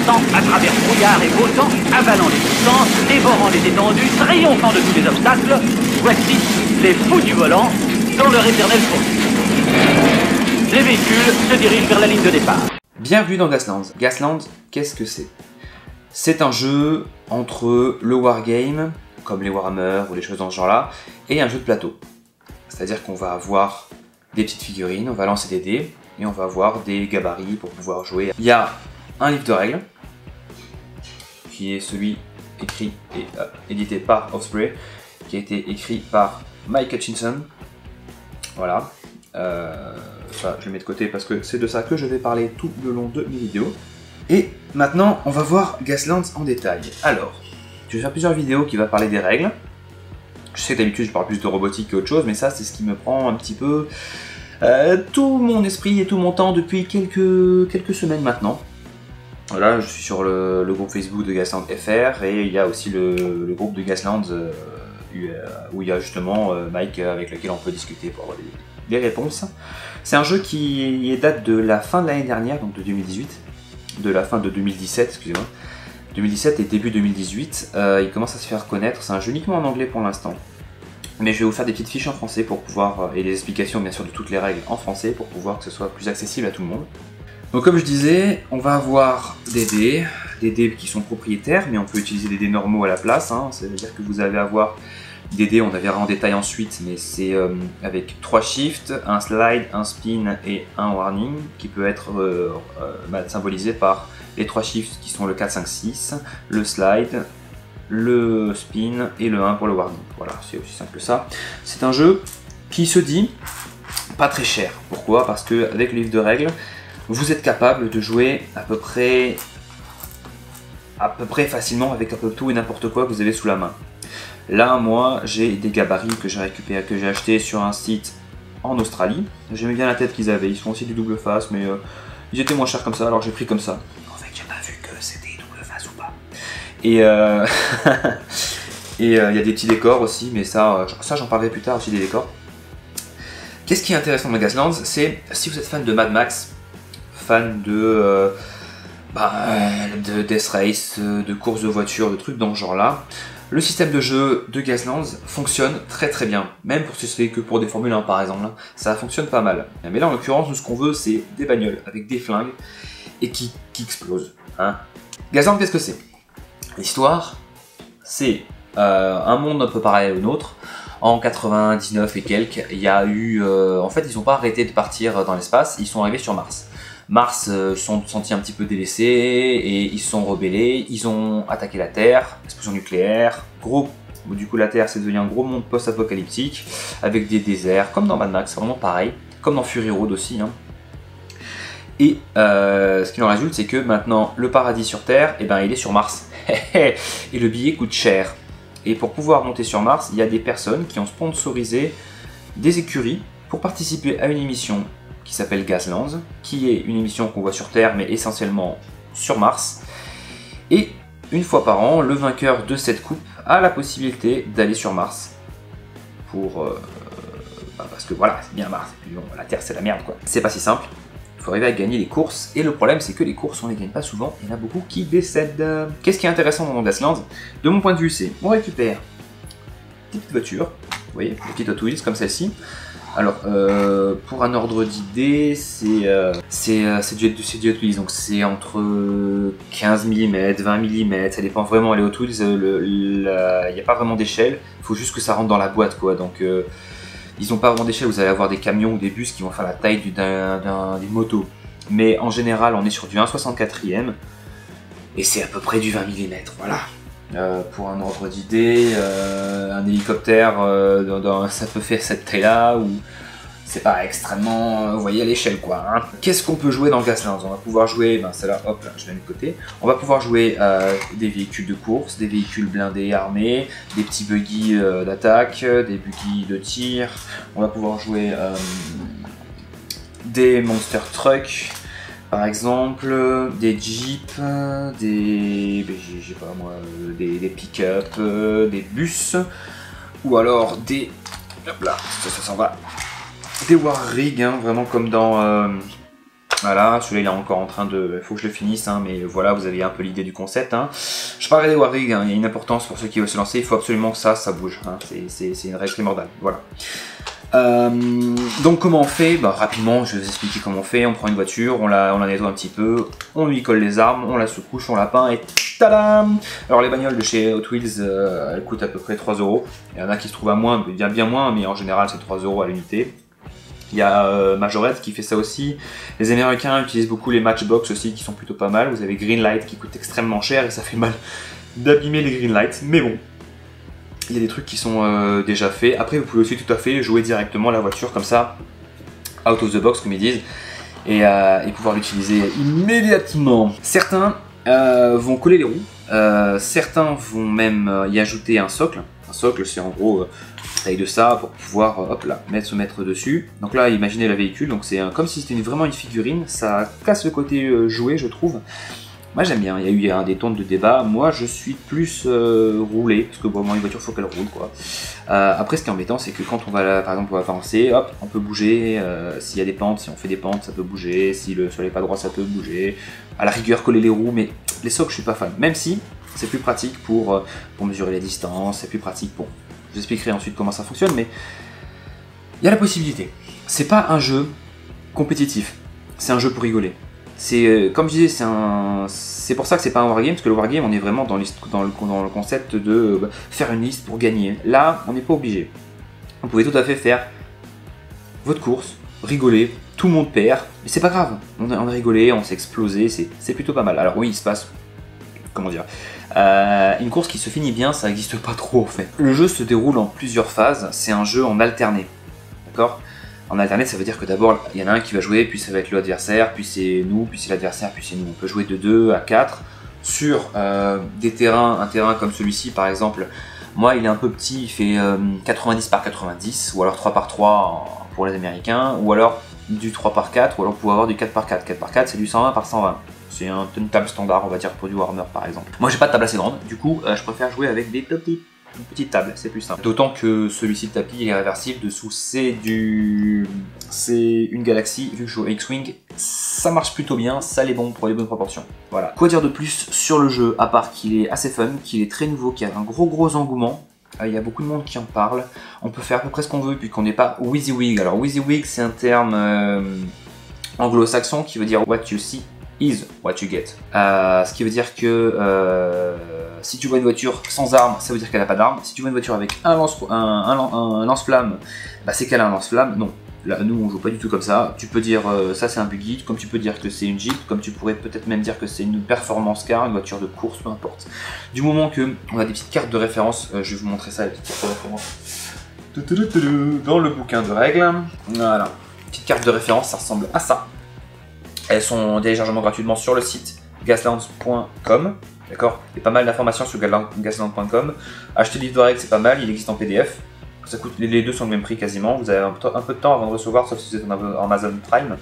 s'élançant à travers brouillard et beau temps, avalant les distances, dévorant les étendues, triomphant de tous les obstacles, voici les fous du volant dans leur éternelle poursuite. Les véhicules se dirigent vers la ligne de départ. Bienvenue dans Gaslands. Gaslands, qu'est-ce que c'est? C'est un jeu entre le wargame, comme les Warhammer ou les choses dans ce genre-là, et un jeu de plateau. C'est-à-dire qu'on va avoir des petites figurines, on va lancer des dés, et on va avoir des gabarits pour pouvoir jouer. Il y a un livre de règles, qui est celui écrit et édité par Osprey, qui a été écrit par Mike Hutchinson. Voilà. Ça, je le mets de côté parce que c'est de ça que je vais parler tout le long de mes vidéos. Et maintenant, on va voir Gaslands en détail. Alors, je vais faire plusieurs vidéos qui vont parler des règles. Je sais que d'habitude, je parle plus de robotique qu'autre chose, mais ça, c'est ce qui me prend un petit peu tout mon esprit et tout mon temps depuis quelques semaines maintenant. Voilà, je suis sur le groupe Facebook de Gaslands FR et il y a aussi le groupe de Gaslands où il y a justement Mike avec lequel on peut discuter pour avoir des réponses. C'est un jeu qui date de la fin de l'année dernière, donc de 2018, de la fin de 2017, excusez-moi. 2017 et début 2018, il commence à se faire connaître. C'est un jeu uniquement en anglais pour l'instant. Mais je vais vous faire des petites fiches en français pour pouvoir, et des explications bien sûr de toutes les règles en français pour pouvoir que ce soit plus accessible à tout le monde. Donc comme je disais, on va avoir des dés qui sont propriétaires, mais on peut utiliser des dés normaux à la place. Hein. C'est-à-dire que vous allez avoir des dés, on la verra en détail ensuite, mais c'est avec 3 shifts, un slide, un spin et un warning, qui peut être symbolisé par les 3 shifts qui sont le 4, 5, 6, le slide, le spin et le 1 pour le warning. Voilà, c'est aussi simple que ça. C'est un jeu qui se dit pas très cher. Pourquoi? Parce qu'avec le livre de règles, vous êtes capable de jouer à peu près facilement avec un peu tout et n'importe quoi que vous avez sous la main. Là, moi, j'ai des gabarits que j'ai récupérés, que j'ai achetés sur un site en Australie. J'aimais bien la tête qu'ils avaient. Ils sont aussi du double face, mais ils étaient moins chers comme ça, alors j'ai pris comme ça. En fait, j'ai pas vu que c'était double face ou pas. Et il y a des petits décors aussi, mais ça j'en parlerai plus tard aussi des décors. Qu'est-ce qui est intéressant dans Gaslands, c'est si vous êtes fan de Mad Max, fan de Death Race, de courses de voitures, de trucs dans ce genre-là, le système de jeu de Gaslands fonctionne très très bien. Même pour si c'est que pour des Formule 1 par exemple, hein, ça fonctionne pas mal. Mais là en l'occurrence, nous ce qu'on veut c'est des bagnoles avec des flingues et qui explosent. Hein. Gaslands, qu'est-ce que c'est? L'histoire, c'est un monde un peu pareil au nôtre. En 99 et quelques, il y a eu... en fait, ils n'ont pas arrêté de partir dans l'espace, ils sont arrivés sur Mars. Mars se sont sentis un petit peu délaissés et ils se sont rebellés, ils ont attaqué la Terre, explosion nucléaire, du coup la Terre c'est devenu un gros monde post-apocalyptique avec des déserts, comme dans Mad Max, c'est vraiment pareil, comme dans Fury Road aussi. Hein. Et ce qui en résulte, c'est que maintenant le paradis sur Terre, il est sur Mars. Et le billet coûte cher. Et pour pouvoir monter sur Mars, il y a des personnes qui ont sponsorisé des écuries pour participer à une émission qui s'appelle Gaslands, qui est une émission qu'on voit sur Terre, mais essentiellement sur Mars. Et une fois par an, le vainqueur de cette coupe a la possibilité d'aller sur Mars. Parce que voilà, c'est bien Mars, et puis bon, la Terre c'est la merde quoi. C'est pas si simple. Il faut arriver à gagner les courses, et le problème c'est que les courses on les gagne pas souvent, il y en a beaucoup qui décèdent. Qu'est-ce qui est intéressant dans Gaslands? De mon point de vue, c'est on récupère des petites voitures, vous voyez, des petites Hot Wheels comme celle-ci. Alors, pour un ordre d'idée, c'est du Hot Wheels, donc c'est entre 15 mm, 20 mm, ça dépend vraiment les Hot Wheels, il n'y a pas vraiment d'échelle, il faut juste que ça rentre dans la boîte quoi, donc ils n'ont pas vraiment d'échelle, vous allez avoir des camions ou des bus qui vont faire la taille d'une moto. Mais en général, on est sur du 1/64e et c'est à peu près du 20 mm, voilà. Pour un ordre d'idée, un hélicoptère, ça peut faire cette taille-là, ou c'est pas extrêmement, vous voyez, à l'échelle quoi. Hein. Qu'est-ce qu'on peut jouer dans Gaslands? On va pouvoir jouer, celle-là, hop, là, je la mets de côté. On va pouvoir jouer des véhicules de course, des véhicules blindés armés, des petits buggy d'attaque, des buggy de tir. On va pouvoir jouer des monster trucks. Par exemple, des jeeps, des pick-up, des bus, ou alors des... Hop là, ça s'en va. Des war rigs, hein, vraiment comme dans Voilà, celui-là il est encore en train de... Il faut que je le finisse, hein, mais voilà, vous avez un peu l'idée du concept. Hein. Je parlerai des Warrigs, hein, il y a une importance pour ceux qui veulent se lancer, il faut absolument que ça bouge. Hein. C'est une règle primordiale, voilà. Donc comment on fait? Bah, rapidement, je vais vous expliquer comment on fait. On prend une voiture, on la nettoie un petit peu, on lui colle les armes, on la secouche, on la peint et tadam! Alors les bagnoles de chez Hot Wheels, elles coûtent à peu près 3 €. Il y en a qui se trouvent à moins, bien moins, mais en général c'est 3 € à l'unité. Il y a Majorette qui fait ça aussi. Les Américains utilisent beaucoup les Matchbox aussi, qui sont plutôt pas mal. Vous avez Greenlight qui coûte extrêmement cher et ça fait mal d'abîmer les Greenlights, mais bon. Il y a des trucs qui sont déjà faits. Après, vous pouvez aussi tout à fait jouer directement la voiture comme ça, out of the box comme ils disent, et pouvoir l'utiliser immédiatement. Certains vont coller les roues, certains vont même y ajouter un socle. Un socle, c'est en gros taille de ça pour pouvoir hop là, se mettre dessus. Donc là, imaginez le véhicule, donc c'est comme si c'était vraiment une figurine. Ça casse le côté jouet, je trouve. Moi j'aime bien, il y a eu des tonnes de débat. Moi je suis plus roulé, parce que bon, une voiture faut qu'elle roule quoi. Après ce qui est embêtant c'est que quand on va par exemple on va avancer, hop, on peut bouger, s'il y a des pentes, si on fait des pentes ça peut bouger, si le sol n'est pas droit ça peut bouger. À la rigueur coller les roues, mais les socles je suis pas fan. Même si c'est plus pratique pour mesurer les distances, c'est plus pratique pour... Je vous expliquerai ensuite comment ça fonctionne, mais il y a la possibilité. C'est pas un jeu compétitif, c'est un jeu pour rigoler. C'est comme je disais, c'est pour ça que c'est pas un wargame, parce que le wargame on est vraiment dans le concept de faire une liste pour gagner. Là, on n'est pas obligé. Vous pouvez tout à fait faire votre course, rigoler, tout le monde perd, mais c'est pas grave. On a rigolé, on s'est explosé, c'est plutôt pas mal. Alors oui, il se passe, comment dire, une course qui se finit bien, ça n'existe pas trop en fait. Le jeu se déroule en plusieurs phases, c'est un jeu en alterné, d'accord ? En alterné, ça veut dire que d'abord, il y en a un qui va jouer, puis ça va être l'adversaire, puis c'est nous, puis c'est l'adversaire, puis c'est nous. On peut jouer de 2 à 4 sur des terrains, un terrain comme celui-ci par exemple. Moi, il est un peu petit, il fait 90 par 90, ou alors 3 par 3 pour les Américains, ou alors du 3 par 4, ou alors vous pouvez avoir du 4 par 4. 4 par 4, c'est du 120 par 120. C'est une table standard, on va dire, pour du Warhammer par exemple. Moi, j'ai pas de table assez grande, du coup, je préfère jouer avec des une petite table, c'est plus simple. D'autant que celui-ci de tapis il est réversible, dessous c'est une galaxie, vu que je joue X-Wing, ça marche plutôt bien, ça l'est bon pour les bonnes proportions. Voilà. Quoi dire de plus sur le jeu, à part qu'il est assez fun, qu'il est très nouveau, qu'il y a un gros engouement. Il y a beaucoup de monde qui en parle. On peut faire à peu près ce qu'on veut, puisqu'on n'est pas WYSIWYG. Alors WYSIWYG c'est un terme anglo-saxon qui veut dire what you see is what you get. Ce qui veut dire que si tu vois une voiture sans arme, ça veut dire qu'elle n'a pas d'arme. Si tu vois une voiture avec un lance-flamme, bah c'est qu'elle a un lance-flamme. Non, là nous on joue pas du tout comme ça. Tu peux dire ça c'est un buggy, comme tu peux dire que c'est une Jeep, comme tu pourrais peut-être même dire que c'est une performance car, une voiture de course, peu importe. Du moment que on a des petites cartes de référence, je vais vous montrer ça, les petites cartes de référence. Dans le bouquin de règles, voilà. Petites cartes de référence, ça ressemble à ça. Elles sont en téléchargement gratuitement sur le site gaslands.com. D'accord. Il y a pas mal d'informations sur gaslands.com. Acheter le livre de règles, c'est pas mal, il existe en PDF. Ça coûte, les deux sont le même prix quasiment. Vous avez un peu de temps avant de recevoir, sauf si vous êtes en Amazon Prime.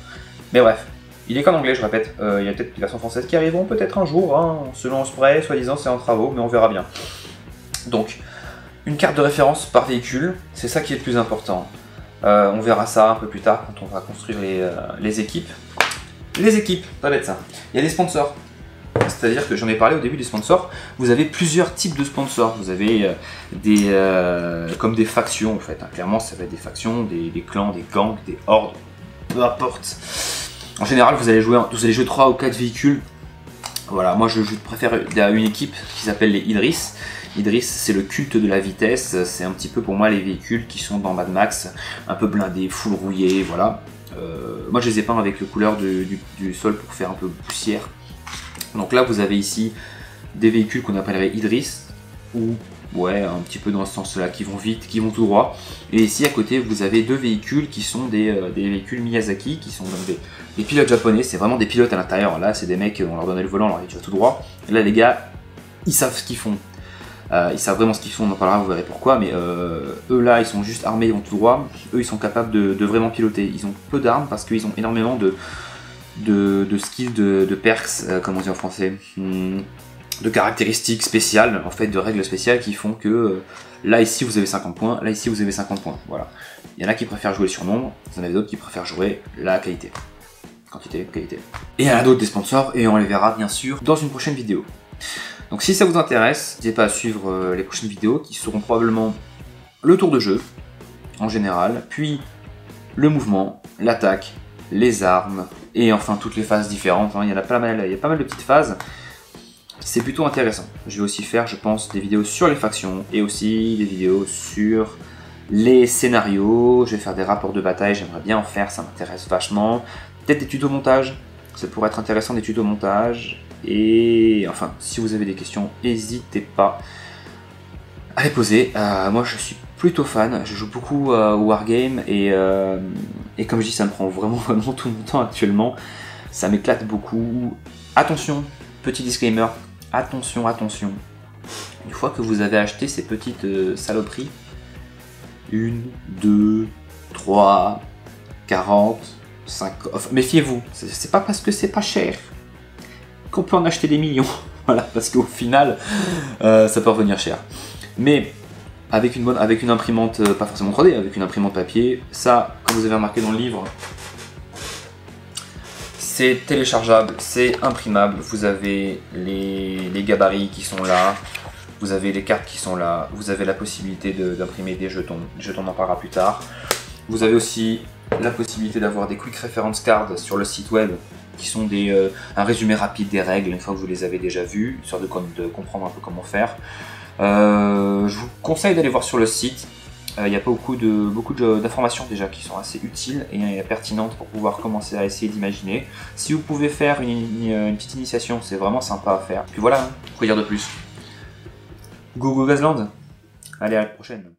Mais bref, il est qu'en anglais, je répète. Il y a peut-être des versions françaises qui arriveront peut-être un jour. Hein. Selon Osprey, soi-disant, c'est en travaux, mais on verra bien. Donc, une carte de référence par véhicule, c'est ça qui est le plus important. On verra ça un peu plus tard quand on va construire les équipes. Les équipes, ça va être ça. Il y a des sponsors. C'est-à-dire que j'en ai parlé au début des sponsors. Vous avez plusieurs types de sponsors. Vous avez comme des factions en fait. Hein. Clairement, ça va être des factions, des clans, des gangs, des hordes, peu importe. En général, vous allez jouer 3 ou 4 véhicules. Voilà, moi je préfère une équipe qui s'appelle les Idris. Idris, c'est le culte de la vitesse. C'est un petit peu pour moi les véhicules qui sont dans Mad Max, un peu blindés, full rouillés, voilà. Moi je les ai peints avec le couleur du sol pour faire un peu poussière. Donc là vous avez ici des véhicules qu'on appellerait Idris, ou ouais un petit peu dans ce sens là, qui vont vite, qui vont tout droit. Et ici à côté vous avez 2 véhicules qui sont des véhicules Miyazaki, qui sont donc des pilotes japonais, c'est vraiment des pilotes à l'intérieur. Là c'est des mecs, on leur donnait le volant, on leur dit tu vas tout droit. Et là les gars, ils savent ce qu'ils font. Ils savent vraiment ce qu'ils font, on en parlera, vous verrez pourquoi, mais eux là ils sont juste armés, ils vont tout droit, eux ils sont capables de vraiment piloter. Ils ont peu d'armes parce qu'ils ont énormément de skills, de perks, comment on dit en français, de caractéristiques spéciales, en fait de règles spéciales qui font que là ici vous avez 50 points, là ici vous avez 50 points, voilà. Il y en a qui préfèrent jouer le surnombre, il y en a d'autres qui préfèrent jouer la qualité. quantité, qualité. Et il y en a d'autres des sponsors et on les verra bien sûr dans une prochaine vidéo. Donc si ça vous intéresse, n'hésitez pas à suivre les prochaines vidéos qui seront probablement le tour de jeu en général, puis le mouvement, l'attaque, les armes et enfin toutes les phases différentes. Il y a pas mal de petites phases. C'est plutôt intéressant. Je vais aussi faire, je pense, des vidéos sur les factions et aussi des vidéos sur les scénarios. Je vais faire des rapports de bataille, j'aimerais bien en faire, ça m'intéresse vachement. Peut-être des tutos montage, ça pourrait être intéressant, des tutos montage. Et enfin, si vous avez des questions, n'hésitez pas à les poser. Moi je suis plutôt fan, je joue beaucoup au Wargame et comme je dis, ça me prend vraiment tout mon temps actuellement. Ça m'éclate beaucoup. Attention, petit disclaimer, attention. Une fois que vous avez acheté ces petites saloperies, 1, 2, 3, 40, 50... Enfin, méfiez-vous, c'est pas parce que c'est pas cher qu'on peut en acheter des millions. Voilà, parce qu'au final, ça peut revenir cher. Mais avec une imprimante, pas forcément 3D, avec une imprimante papier, ça, comme vous avez remarqué dans le livre, c'est téléchargeable, c'est imprimable. Vous avez les gabarits qui sont là, vous avez les cartes qui sont là, vous avez la possibilité d'imprimer des jetons. Les jetons, on en parlera plus tard. Vous avez aussi la possibilité d'avoir des quick reference cards sur le site web, qui sont un résumé rapide des règles, une fois que vous les avez déjà vues, histoire de comprendre un peu comment faire. Je vous conseille d'aller voir sur le site. Il y a beaucoup d'informations déjà qui sont assez utiles et pertinentes pour pouvoir commencer à essayer d'imaginer. Si vous pouvez faire une petite initiation, c'est vraiment sympa à faire. Puis voilà, quoi dire de plus. Go Gasland. Allez, à la prochaine.